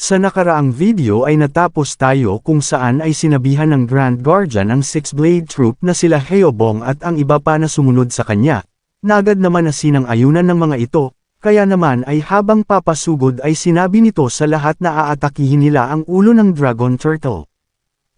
Sa nakaraang video ay natapos tayo kung saan ay sinabihan ng Grand Guardian ang Six-Blade Troop na sila Heobong at ang iba pa na sumunod sa kanya, na agad naman na sinang-ayunan ng mga ito, kaya naman ay habang papasugod ay sinabi nito sa lahat na aatakihin nila ang ulo ng Dragon Turtle.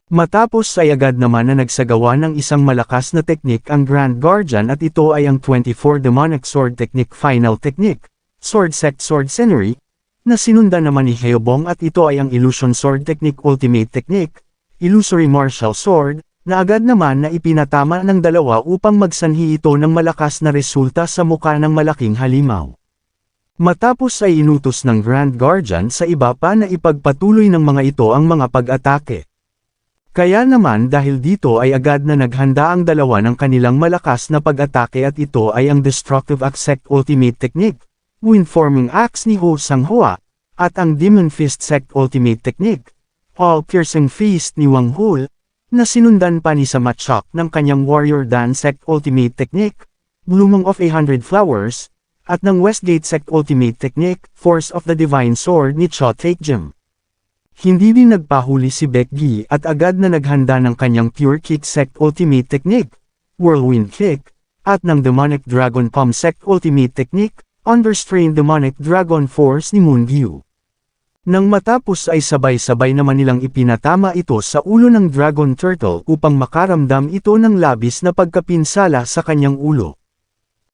Matapos ay agad naman na nagsagawa ng isang malakas na teknik ang Grand Guardian at ito ay ang 24 Demonic Sword Technique Final Technique, Sword Sect Sword Scenery, na sinundan naman ni Heobong at ito ay ang Illusion Sword Technique Ultimate Technique, Illusory Martial Sword, na agad naman na ipinatama ng dalawa upang magsanhi ito ng malakas na resulta sa muka ng malaking halimaw. Matapos ay inutos ng Grand Guardian sa iba pa na ipagpatuloy ng mga ito ang mga pag-atake. Kaya naman dahil dito ay agad na naghanda ang dalawa ng kanilang malakas na pag-atake at ito ay ang Destructive Axe Sect Ultimate Technique, Wind-Forming Axe ni Ho Sang-hwa, at ang Demon Fist Sect Ultimate Technique, All-Piercing Fist ni Wang Hul, na sinundan pa ni Samachok ng kanyang Warrior Dance Sect Ultimate Technique, Blooming of 100 Flowers, at ng Westgate Sect Ultimate Technique, Force of the Divine Sword ni Cho Taekjem. Hindi din nagpahuli si Baekgi at agad na naghanda ng kanyang Pure Kick Sect Ultimate Technique, Whirlwind Kick, at ng Demonic Dragon Palm Sect Ultimate Technique, Understrained Demonic Dragon Force ni Moongyu. Nang matapos ay sabay-sabay naman nilang ipinatama ito sa ulo ng Dragon Turtle upang makaramdam ito ng labis na pagkapinsala sa kanyang ulo.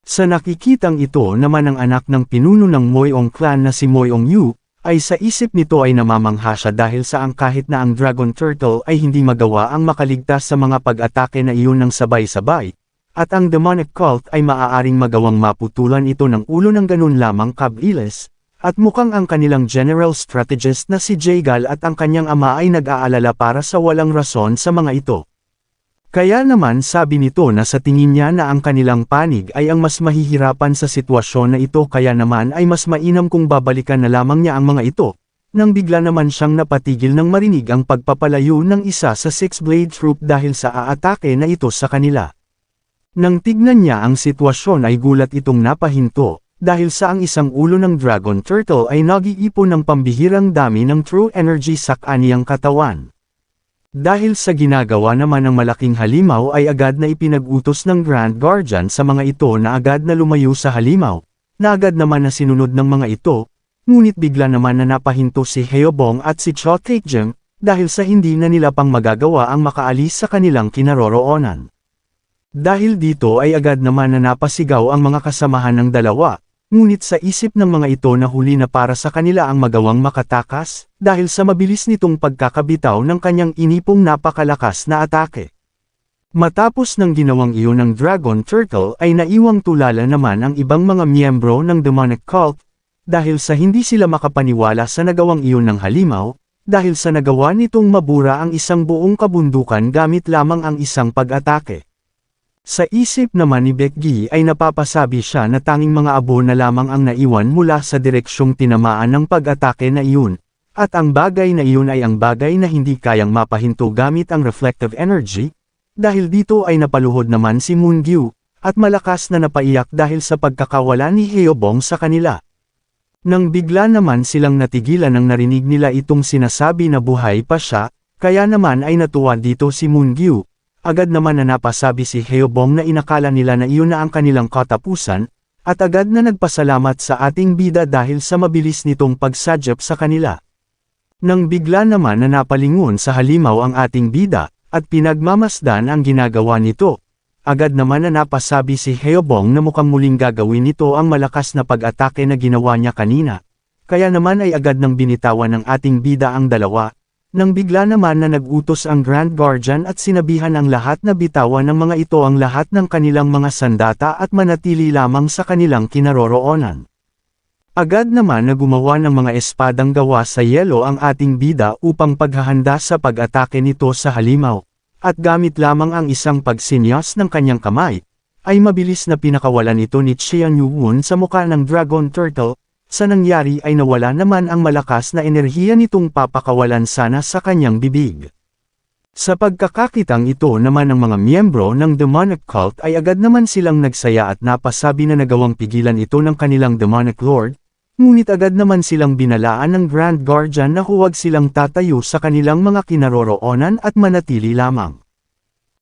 Sa nakikitang ito naman ang anak ng pinuno ng Moyong clan na si Moyong Yu, ay sa isip nito ay namamangha siya dahil saang kahit na ang Dragon Turtle ay hindi magawa ang makaligtas sa mga pag-atake na iyon ng sabay-sabay, at ang Demonic Cult ay maaaring magawang maputulan ito ng ulo ng ganun lamang kabilis, at mukhang ang kanilang general strategist na si Jaegal at ang kanyang ama ay nag-aalala para sa walang rason sa mga ito. Kaya naman sabi nito na sa tingin niya na ang kanilang panig ay ang mas mahihirapan sa sitwasyon na ito kaya naman ay mas mainam kung babalikan na lamang niya ang mga ito, nang bigla naman siyang napatigil nang marinig ang pagpapalayo ng isa sa Six-Blade Troop dahil sa aatake na ito sa kanila. Nang tignan niya ang sitwasyon ay gulat itong napahinto, dahil sa ang isang ulo ng Dragon Turtle ay nag-iipon ng pambihirang dami ng True Energy sa kaniyang katawan. Dahil sa ginagawa naman ng malaking halimaw ay agad na ipinag-utos ng Grand Guardian sa mga ito na agad na lumayo sa halimaw, na agad naman na sinunod ng mga ito, ngunit bigla naman na napahinto si Heobong at si Cho Taekjem, dahil sa hindi na nila pang magagawa ang makaalis sa kanilang kinaroroonan. Dahil dito ay agad naman na napasigaw ang mga kasamahan ng dalawa, ngunit sa isip ng mga ito na huli na para sa kanila ang magawang makatakas, dahil sa mabilis nitong pagkakabitaw ng kanyang inipong napakalakas na atake. Matapos ng ginawang iyon ng Dragon Turtle ay naiwang tulala naman ang ibang mga miyembro ng Demonic Cult, dahil sa hindi sila makapaniwala sa nagawang iyon ng halimaw, dahil sa nagawa nitong mabura ang isang buong kabundukan gamit lamang ang isang pag-atake. Sa isip naman ni Baekgi ay napapasabi siya na tanging mga abo na lamang ang naiwan mula sa direksyong tinamaan ng pag-atake na iyon, at ang bagay na iyon ay ang bagay na hindi kayang mapahinto gamit ang reflective energy, dahil dito ay napaluhod naman si Moongyu, at malakas na napaiyak dahil sa pagkakawala ni Heobong sa kanila. Nang bigla naman silang natigilan nang narinig nila itong sinasabi na buhay pa siya, kaya naman ay natuwa dito si Moongyu. Agad naman na napasabi si Heobong na inakala nila na iyon na ang kanilang katapusan, at agad na nagpasalamat sa ating bida dahil sa mabilis nitong pagsadyap sa kanila. Nang bigla naman na napalingon sa halimaw ang ating bida, at pinagmamasdan ang ginagawa nito, agad naman na napasabi si Heobong na mukhang muling gagawin nito ang malakas na pag-atake na ginawa niya kanina, kaya naman ay agad nang binitawan ng ating bida ang dalawa. Nang bigla naman na nag-utos ang Grand Guardian at sinabihan ang lahat na bitawan ng mga ito ang lahat ng kanilang mga sandata at manatili lamang sa kanilang kinaroroonan. Agad naman na gumawa ng mga espadang gawa sa yelo ang ating bida upang paghahanda sa pag-atake nito sa halimaw, at gamit lamang ang isang pagsinyas ng kanyang kamay, ay mabilis na pinakawalan ito ni Xian Yuwon sa muka ng Dragon Turtle. Sa nangyari ay nawala naman ang malakas na enerhiya nitong papakawalan sana sa kanyang bibig. Sa pagkakakitang ito naman ng mga miyembro ng Demonic Cult ay agad naman silang nagsaya at napasabi na nagawang pigilan ito ng kanilang Demonic Lord, ngunit agad naman silang binalaan ng Grand Guardian na huwag silang tatayo sa kanilang mga kinaroroonan at manatili lamang.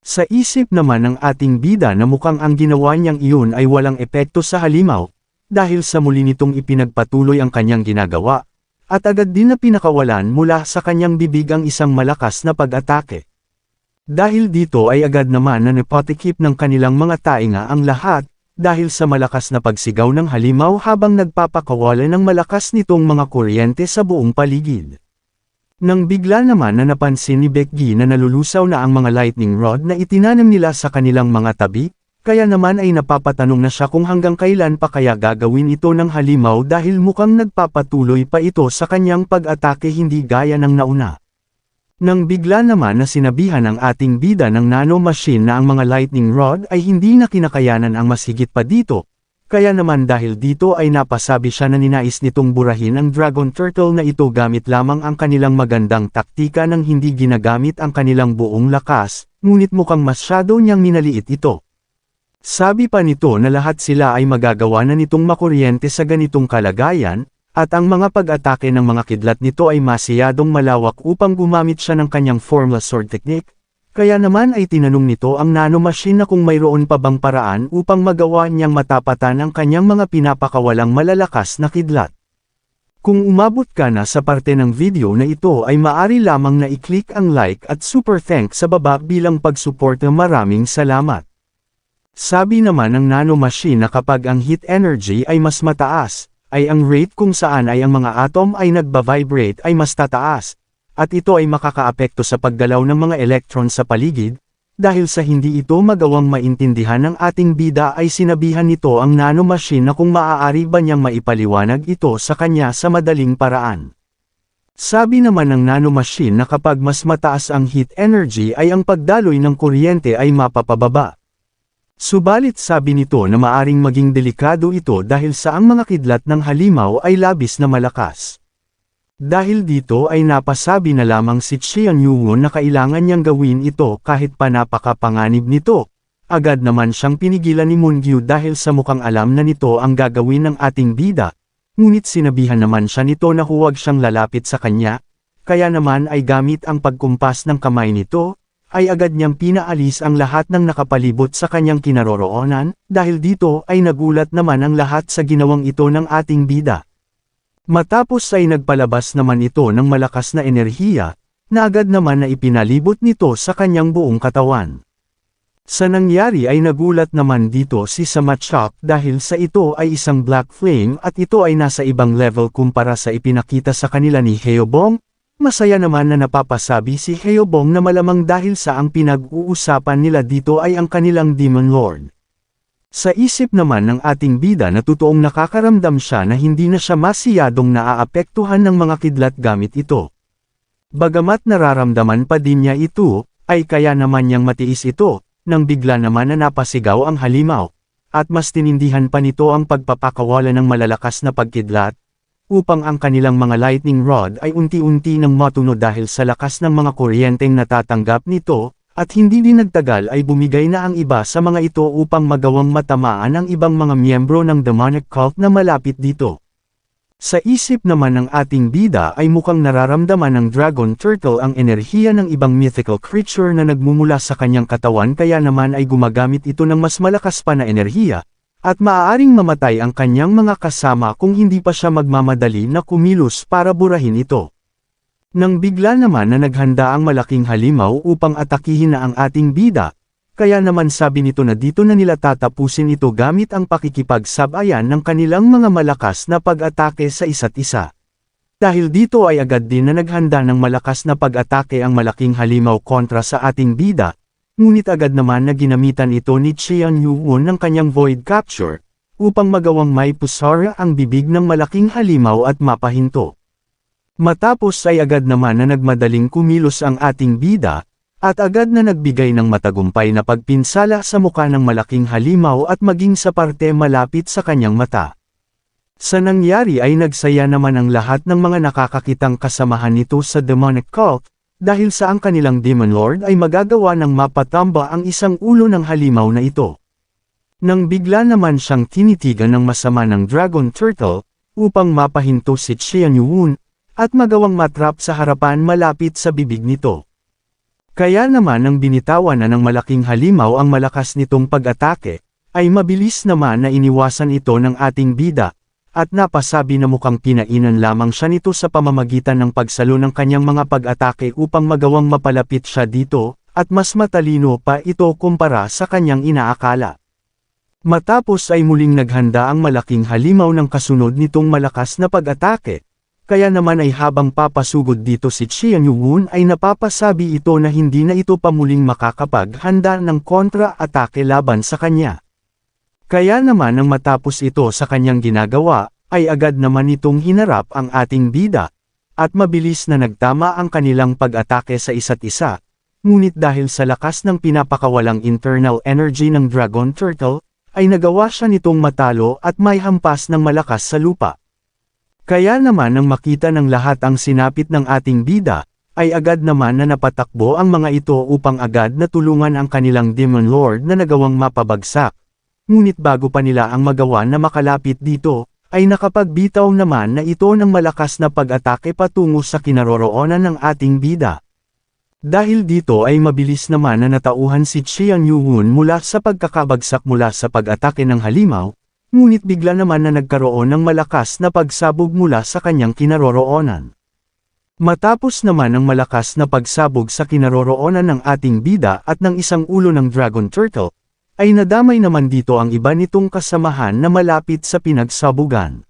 Sa isip naman ng ating bida na mukhang ang ginawa niyang iyon ay walang epekto sa halimaw, dahil sa muli nitong ipinagpatuloy ang kanyang ginagawa, at agad din na pinakawalan mula sa kanyang bibig ang isang malakas na pag-atake. Dahil dito ay agad naman na napatikip ng kanilang mga tainga ang lahat, dahil sa malakas na pagsigaw ng halimaw habang nagpapakawala ng malakas nitong mga kuryente sa buong paligid. Nang bigla naman na napansin ni Becky na nalulusaw na ang mga lightning rod na itinanim nila sa kanilang mga tabi, kaya naman ay napapatanong na siya kung hanggang kailan pa kaya gagawin ito ng halimaw dahil mukhang nagpapatuloy pa ito sa kanyang pag-atake hindi gaya ng nauna. Nang bigla naman na sinabihan ang ating bida ng nanomachine na ang mga lightning rod ay hindi na kinakayanan ang mas higit pa dito, kaya naman dahil dito ay napasabi siya na ninais nitong burahin ang dragon turtle na ito gamit lamang ang kanilang magandang taktika nang hindi ginagamit ang kanilang buong lakas, ngunit mukhang masyado niyang minaliit ito. Sabi pa nito na lahat sila ay magagawa na nitong makuryente sa ganitong kalagayan, at ang mga pag-atake ng mga kidlat nito ay masyadong malawak upang gumamit siya ng kanyang formless sword technique, kaya naman ay tinanong nito ang nanomachine na kung mayroon pa bang paraan upang magawa niyang matapatan ang kanyang mga pinapakawalang malalakas na kidlat. Kung umabot ka na sa parte ng video na ito ay maari lamang na i-click ang like at super thanks sa baba bilang pagsuporta. Maraming salamat. Sabi naman ng nanomachine na kapag ang heat energy ay mas mataas, ay ang rate kung saan ay ang mga atom ay nagba-vibrate ay mas tataas, at ito ay makakaapekto sa paggalaw ng mga electron sa paligid, dahil sa hindi ito magawang maintindihan ng ating bida ay sinabihan nito ang nanomachine na kung maaari ba niyang maipaliwanag ito sa kanya sa madaling paraan. Sabi naman ng nanomachine na kapag mas mataas ang heat energy ay ang pagdaloy ng kuryente ay mapapababa. Subalit sabi nito na maaring maging delikado ito dahil sa ang mga kidlat ng halimaw ay labis na malakas. Dahil dito ay napasabi na lamang si Qian Yuwon na kailangan niyang gawin ito kahit pa napakapanganib nito. Agad naman siyang pinigilan ni Moongyu dahil sa mukhang alam na nito ang gagawin ng ating bida, ngunit sinabihan naman siya nito na huwag siyang lalapit sa kanya, kaya naman ay gamit ang pagkumpas ng kamay nito, ay agad niyang pinaalis ang lahat ng nakapalibot sa kanyang kinaroroonan, dahil dito ay nagulat naman ang lahat sa ginawang ito ng ating bida. Matapos ay nagpalabas naman ito ng malakas na enerhiya, na agad naman na ipinalibot nito sa kanyang buong katawan. Sa nangyari ay nagulat naman dito si Samachok dahil sa ito ay isang black flame at ito ay nasa ibang level kumpara sa ipinakita sa kanila ni Heobong. Masaya naman na napapasabi si Heobong na malamang dahil sa ang pinag-uusapan nila dito ay ang kanilang Demon Lord. Sa isip naman ng ating bida na totoong nakakaramdam siya na hindi na siya masyadong naaapektuhan ng mga kidlat gamit ito. Bagamat nararamdaman pa din niya ito, ay kaya naman niyang matiis ito, nang bigla naman na napasigaw ang halimaw, at mas tinindihan pa nito ang pagpapakawala ng malalakas na pagkidlat, upang ang kanilang mga lightning rod ay unti-unti nang matuno dahil sa lakas ng mga kuryenteng natatanggap nito, at hindi din nagtagal ay bumigay na ang iba sa mga ito upang magawang matamaan ang ibang mga miyembro ng demonic cult na malapit dito. Sa isip naman ng ating bida ay mukhang nararamdaman ng dragon turtle ang enerhiya ng ibang mythical creature na nagmumula sa kanyang katawan kaya naman ay gumagamit ito ng mas malakas pa na enerhiya, at maaaring mamatay ang kanyang mga kasama kung hindi pa siya magmamadali na kumilos para burahin ito. Nang bigla naman na naghanda ang malaking halimaw upang atakihin na ang ating bida, kaya naman sabi nito na dito na nila tatapusin ito gamit ang pakikipagsabayan ng kanilang mga malakas na pag-atake sa isa't isa. Dahil dito ay agad din na naghanda ng malakas na pag-atake ang malaking halimaw kontra sa ating bida, ngunit agad naman na ginamitan ito ni Qian Yuwon ng kanyang void capture, upang magawang may pusara ang bibig ng malaking halimaw at mapahinto. Matapos ay agad naman na nagmadaling kumilos ang ating bida, at agad na nagbigay ng matagumpay na pagpinsala sa muka ng malaking halimaw at maging sa parte malapit sa kanyang mata. Sa nangyari ay nagsaya naman ang lahat ng mga nakakakitang kasamahan nito sa demonic cult, dahil sa ang kanilang demon lord ay magagawa ng mapatamba ang isang ulo ng halimaw na ito. Nang bigla naman siyang tinitigan ng masama ng dragon turtle, upang mapahinto si Qian Yuan, at magawang matrap sa harapan malapit sa bibig nito. Kaya naman nang binitawan na ng malaking halimaw ang malakas nitong pag-atake, ay mabilis naman na iniwasan ito ng ating bida, at napasabi na mukhang pinainan lamang siya nito sa pamamagitan ng pagsalo ng kanyang mga pag-atake upang magawang mapalapit siya dito, at mas matalino pa ito kumpara sa kanyang inaakala. Matapos ay muling naghanda ang malaking halimaw ng kasunod nitong malakas na pag-atake. Kaya naman ay habang papasugod dito si Qian Yuan ay napapasabi ito na hindi na ito pa muling makakapaghanda ng kontra-atake laban sa kanya. Kaya naman nang matapos ito sa kanyang ginagawa, ay agad naman itong hinarap ang ating bida, at mabilis na nagtama ang kanilang pag-atake sa isa't isa, ngunit dahil sa lakas ng pinapakawalang internal energy ng Dragon Turtle, ay nagawa siya nitong matalo at may hampas ng malakas sa lupa. Kaya naman nang makita ng lahat ang sinapit ng ating bida, ay agad naman na napatakbo ang mga ito upang agad na tulungan ang kanilang Demon Lord na nagawang mapabagsak. Ngunit bago pa nila ang magawa na makalapit dito, ay nakapagbitaw naman na ito ng malakas na pag-atake patungo sa kinaroroonan ng ating bida. Dahil dito ay mabilis naman na natauhan si Qian Yuan mula sa pagkakabagsak mula sa pag-atake ng halimaw, ngunit bigla naman na nagkaroon ng malakas na pagsabog mula sa kanyang kinaroroonan. Matapos naman ang malakas na pagsabog sa kinaroroonan ng ating bida at ng isang ulo ng Dragon Turtle, ay nadamay naman dito ang iba nitong kasamahan na malapit sa pinagsabugan.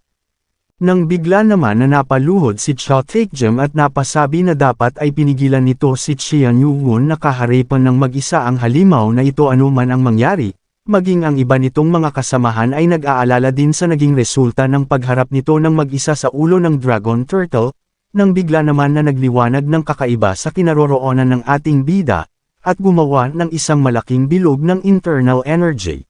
Nang bigla naman na napaluhod si Chao Taekjem at napasabi na dapat ay pinigilan nito si Qian Yuan na kaharipan ng mag-isa ang halimaw na ito anuman ang mangyari, maging ang iba nitong mga kasamahan ay nag-aalala din sa naging resulta ng pagharap nito ng mag-isa sa ulo ng Dragon Turtle, nang bigla naman na nagliwanag ng kakaiba sa kinaroroonan ng ating bida, at gumawa ng isang malaking bilog ng internal energy.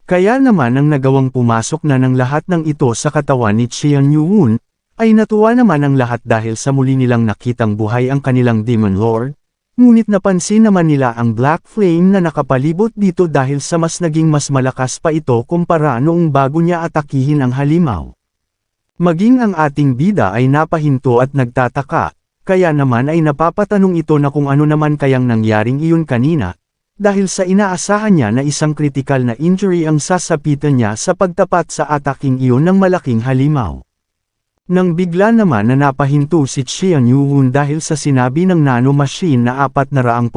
Kaya naman ang nagawang pumasok na ng lahat ng ito sa katawan ni Qian Yuan, ay natuwa naman ang lahat dahil sa muli nilang nakitang buhay ang kanilang Demon Lord, ngunit napansin naman nila ang Black Flame na nakapalibot dito dahil sa mas naging mas malakas pa ito kumpara noong bago niya atakihin ang halimaw. Maging ang ating bida ay napahinto at nagtataka, kaya naman ay napapatanong ito na kung ano naman kayang nangyaring iyon kanina, dahil sa inaasahan niya na isang critical na injury ang sasapitan niya sa pagtapat sa ataking iyon ng malaking halimaw. Nang bigla naman na napahinto si Qian Yuan dahil sa sinabi ng nano machine na 400%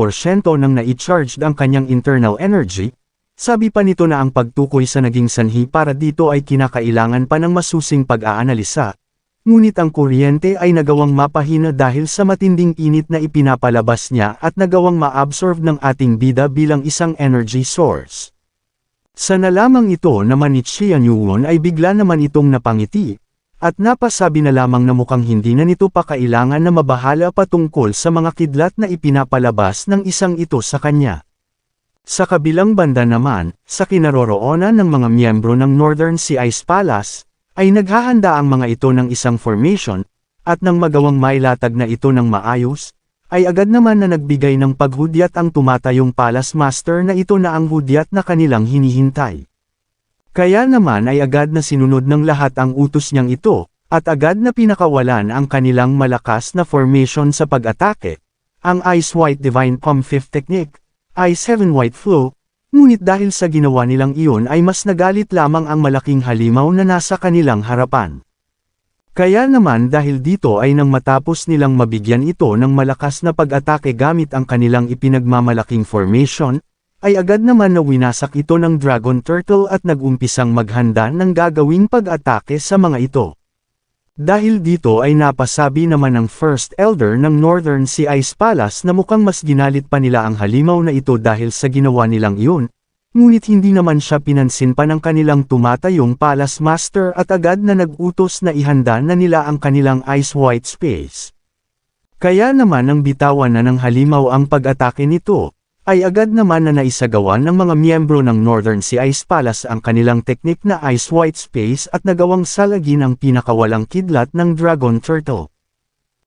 nang na-charged ang kanyang internal energy, sabi pa nito na ang pagtukoy sa naging sanhi para dito ay kinakailangan pa ng masusing pag-aanalisa, ngunit ang kuryente ay nagawang mapahina dahil sa matinding init na ipinapalabas niya at nagawang ma-absorb ng ating bida bilang isang energy source. Sa nalamang ito naman ni Qian Yuan ay bigla naman itong napangiti, at napasabi na lamang na mukhang hindi na nito pa kailangan na mabahala patungkol sa mga kidlat na ipinapalabas ng isang ito sa kanya. Sa kabilang banda naman, sa kinaroroonan ng mga miyembro ng Northern Sea Ice Palace, ay naghahanda ang mga ito ng isang formation, at nang magawang mailatag na ito ng maayos, ay agad naman na nagbigay ng paghudyat ang tumatayong Palace Master na ito na ang hudyat na kanilang hinihintay. Kaya naman ay agad na sinunod ng lahat ang utos niyang ito, at agad na pinakawalan ang kanilang malakas na formation sa pag-atake, ang Ice White Divine Palm 5 Technique, Ice Heaven White Flow, ngunit dahil sa ginawa nilang iyon ay mas nagalit lamang ang malaking halimaw na nasa kanilang harapan. Kaya naman dahil dito ay nang matapos nilang mabigyan ito ng malakas na pag-atake gamit ang kanilang ipinagmamalaking formation, ay agad naman na winasak ito ng Dragon Turtle at nag-umpisang maghanda ng gagawing pag-atake sa mga ito. Dahil dito ay napasabi naman ng First Elder ng Northern Sea Ice Palace na mukhang mas ginalit pa nila ang halimaw na ito dahil sa ginawa nilang iyon, ngunit hindi naman siya pinansin pa ng kanilang tumatayong Palace Master at agad na nag-utos na ihanda na nila ang kanilang Ice White Space. Kaya naman ang bitawan na ng halimaw ang pag-atake nito, ay agad naman na naisagawan ng mga miyembro ng Northern Sea Ice Palace ang kanilang teknik na Ice White Space at nagawang salagin ang pinakawalang kidlat ng Dragon Turtle.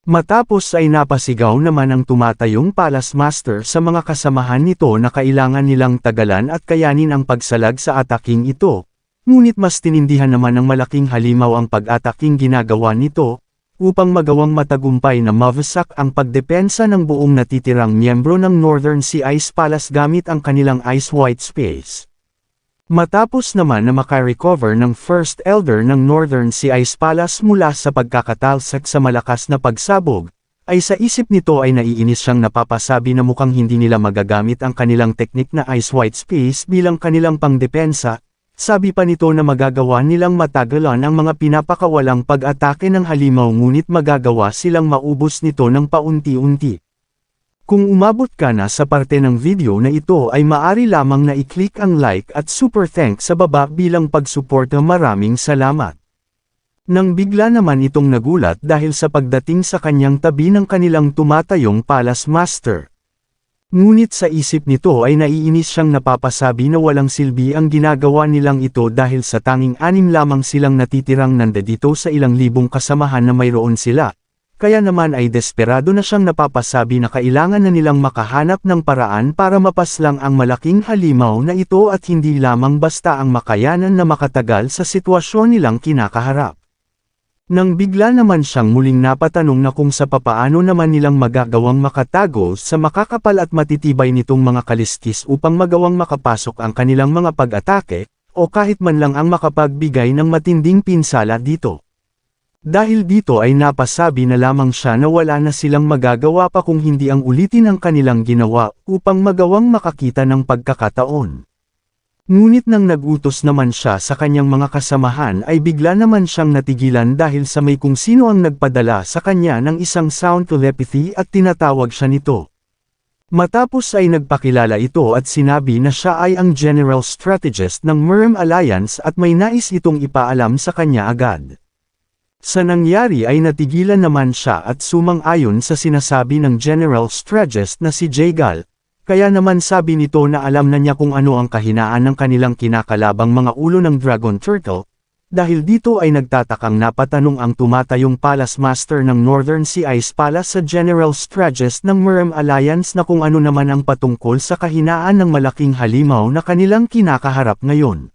Matapos ay napasigaw naman ang tumatayong Palace Master sa mga kasamahan nito na kailangan nilang tagalan at kayanin ang pagsalag sa ataking ito, Ngunit mas tinindihan naman ng malaking halimaw ang pag-ataking ginagawa nito, upang magawang matagumpay na mawasak ang pagdepensa ng buong natitirang miyembro ng Northern Sea Ice Palace gamit ang kanilang Ice White Space. Matapos naman na makarecover ng First Elder ng Northern Sea Ice Palace mula sa pagkakatalsak sa malakas na pagsabog, ay sa isip nito ay naiinis siyang napapasabi na mukhang hindi nila magagamit ang kanilang teknik na Ice White Space bilang kanilang pangdepensa. Sabi pa nito na magagawa nilang matagalan ang mga pinapakawalang pag-atake ng halimaw ngunit magagawa silang maubos nito ng paunti-unti. Kung umabot ka na sa parte ng video na ito ay maaari lamang na i-click ang like at super thanks sa baba bilang pagsuporta. Maraming salamat. Nang bigla naman itong nagulat dahil sa pagdating sa kanyang tabi ng kanilang tumatayong Palace Master. Ngunit sa isip nito ay naiinis siyang napapasabi na walang silbi ang ginagawa nilang ito dahil sa tanging 6 lamang silang natitirang nandito sa ilang libong kasamahan na mayroon sila. Kaya naman ay desperado na siyang napapasabi na kailangan na nilang makahanap ng paraan para mapaslang ang malaking halimaw na ito at hindi lamang basta ang makayanan na makatagal sa sitwasyon nilang kinakaharap. Nang bigla naman siyang muling napatanong na kung sa papaano naman nilang magagawang makatago sa makakapal at matitibay nitong mga kaliskis upang magawang makapasok ang kanilang mga pag-atake, o kahit man lang ang makapagbigay ng matinding pinsala dito. Dahil dito ay napasabi na lamang siya na wala na silang magagawa pa kung hindi ang ulitin ang kanilang ginawa upang magawang makakita ng pagkakataon. Ngunit nang nagutos naman siya sa kanyang mga kasamahan ay bigla naman siyang natigilan dahil sa may kung sino ang nagpadala sa kanya ng isang sound telepathy at tinatawag siya nito. Matapos ay nagpakilala ito at sinabi na siya ay ang General Strategist ng Murem Alliance at may nais itong ipaalam sa kanya agad. Sa nangyari ay natigilan naman siya at sumang-ayon sa sinasabi ng General Strategist na si Jagal. Kaya naman sabi nito na alam na niya kung ano ang kahinaan ng kanilang kinakalabang mga ulo ng Dragon Turtle, dahil dito ay nagtatakang napatanong ang tumatayong Palace Master ng Northern Sea Ice Palace sa General Strategist ng Murem Alliance na kung ano naman ang patungkol sa kahinaan ng malaking halimaw na kanilang kinakaharap ngayon.